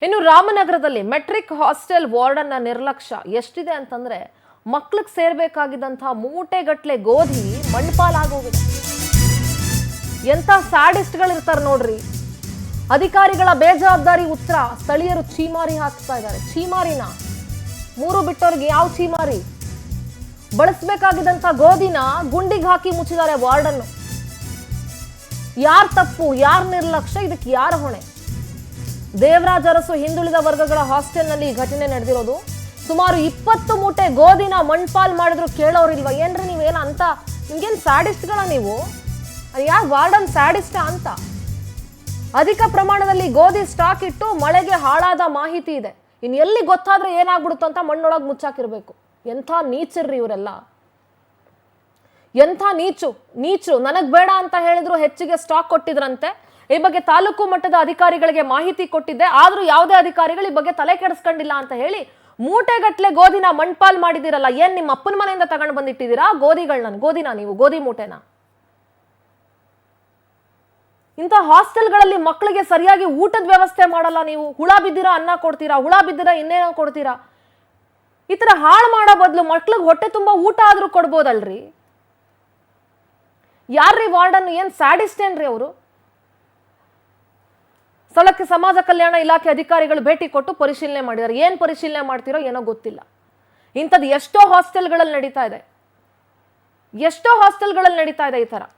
ಇನ್ನು ರಾಮನಗರದಲ್ಲಿ metric hostel ವಾರ್ಡನ್ನ ನಿರ್ಲಕ್ಷ್ಯ ಎಷ್ಟಿದೆ ಅಂತಂದ್ರೆ ಮಕ್ಕಳಿಗೆ ಸೇರ್ಬೇಕಾಗಿದ್ದಂತಹ ಮೂಟೆಗಟ್ಲೆ ಗೋಧಿ ಮಣ್ಪಾಲಾಗೋಗಿದೆ. ಎಂತ ಸ್ಯಾಡಿಸ್ಟ್ಗಳಿರ್ತಾರೆ ನೋಡ್ರಿ. ಅಧಿಕಾರಿಗಳ ಬೇಜವಾಬ್ದಾರಿ ಉತ್ತರ ಸ್ಥಳೀಯರು ಚೀಮಾರಿ ಹಾಕ್ತಾ ಇದ್ದಾರೆ. ಚೀಮಾರಿನ ಮೂರು ಬಿಟ್ಟವ್ರಿಗೆ ಯಾವ ಚೀಮಾರಿ? ಬಳಸಬೇಕಾಗಿದ್ದಂತ ಗೋಧಿನ ಗುಂಡಿಗೆ ಹಾಕಿ ಮುಚ್ಚಿದ್ದಾರೆ ವಾರ್ಡನ್ನು. ಯಾರ್ ತಪ್ಪು, ಯಾರ್ ನಿರ್ಲಕ್ಷ್ಯ, ಇದಕ್ಕೆ ಯಾರ ಹೊಣೆ? ದೇವರಾಜ ಅರಸು ಹಿಂದುಳಿದ ವರ್ಗಗಳ ಹಾಸ್ಟೆಲ್ನಲ್ಲಿ ಈ ಘಟನೆ ನಡೆದಿರೋದು. ಸುಮಾರು 20 ಮೂಟೆ ಗೋಧಿನ ಮಣ್ಪಾಲ್ ಮಾಡಿದ್ರು ಕೇಳೋರಿಲ್ವಾ? ಏನ್ರಿ ನೀವೇನ ಅಂತ, ನಿಮ್ಗೇನ್ ಸ್ಯಾಡಿಸ್ಟ್ಗಳ ನೀವು? ಯಾರು ವಾರ್ಡನ್ ಸ್ಯಾಡಿಸ್ಟ ಅಂತ? ಅಧಿಕ ಪ್ರಮಾಣದಲ್ಲಿ ಗೋಧಿ ಸ್ಟಾಕ್ ಇಟ್ಟು ಮಳೆಗೆ ಹಾಳಾದ ಮಾಹಿತಿ ಇದೆ. ಇನ್ ಎಲ್ಲಿ ಗೊತ್ತಾದ್ರೆ ಏನಾಗ್ಬಿಡುತ್ತೋ ಅಂತ ಮಣ್ಣೊಳಗೆ ಮುಚ್ಚಾಕಿರ್ಬೇಕು. ಎಂಥ ನೀಚರ್ರಿ ಇವರೆಲ್ಲ, ಎಂಥ ನೀಚು. ನನಗ್ ಬೇಡ ಅಂತ ಹೇಳಿದ್ರು ಹೆಚ್ಚಿಗೆ ಸ್ಟಾಕ್ ಕೊಟ್ಟಿದ್ರಂತೆ. ಈ ಬಗ್ಗೆ ತಾಲೂಕು ಮಟ್ಟದ ಅಧಿಕಾರಿಗಳಿಗೆ ಮಾಹಿತಿ ಕೊಟ್ಟಿದ್ದೆ, ಆದ್ರೂ ಯಾವುದೇ ಅಧಿಕಾರಿಗಳು ಈ ಬಗ್ಗೆ ತಲೆ ಕೆಡಿಸ್ಕೊಂಡಿಲ್ಲ ಅಂತ ಹೇಳಿ ಮೂಟೆಗಟ್ಲೆ ಗೋಧಿನ ಮಣ್ಪಾಲ್ ಮಾಡಿದಿರಲ್ಲ. ಏನ್ ನಿಮ್ಮ ಅಪ್ಪನ ಮನೆಯಿಂದ ತಗೊಂಡು ಬಂದಿಟ್ಟಿದ್ದೀರಾ ಗೋಧಿನ ನೀವು ಗೋಧಿ ಮೂಟೆನ? ಇಂಥ ಹಾಸ್ಟೆಲ್ಗಳಲ್ಲಿ ಮಕ್ಕಳಿಗೆ ಸರಿಯಾಗಿ ಊಟದ ವ್ಯವಸ್ಥೆ ಮಾಡಲ್ಲ ನೀವು. ಹುಳ ಬಿದ್ದಿರಾ ಅನ್ನ ಕೊಡ್ತೀರಾ, ಹುಳ ಬಿದ್ದಿರಾ ಇನ್ನೇನೋ ಕೊಡ್ತೀರಾ. ಈ ತರ ಹಾಳು ಮಾಡೋ ಬದಲು ಮಕ್ಳಿಗೆ ಹೊಟ್ಟೆ ತುಂಬಾ ಊಟ ಆದ್ರೂ ಕೊಡ್ಬೋದಲ್ರಿ. ಯಾರ್ರಿ ವಾರ್ಡನ್? ಏನ್ ಸ್ಯಾಡಿಸ್ಟ್ ಏನ್ರಿ ಅವರು? ಸ್ಥಳಕ್ಕೆ ಸಮಾಜ ಕಲ್ಯಾಣ ಇಲಾಖೆ ಅಧಿಕಾರಿಗಳು ಭೇಟಿ ಕೊಟ್ಟು ಪರಿಶೀಲನೆ ಮಾಡಿದ್ದಾರೆ. ಏನ್ ಪರಿಶೀಲನೆ ಮಾಡ್ತಿರೋ ಏನೋ ಗೊತ್ತಿಲ್ಲ. ಇಂಥದ್ದು ಎಷ್ಟೋ ಹಾಸ್ಟೆಲ್ಗಳಲ್ಲಿ ನಡೀತಾ ಇದೆ ಈ ತರ.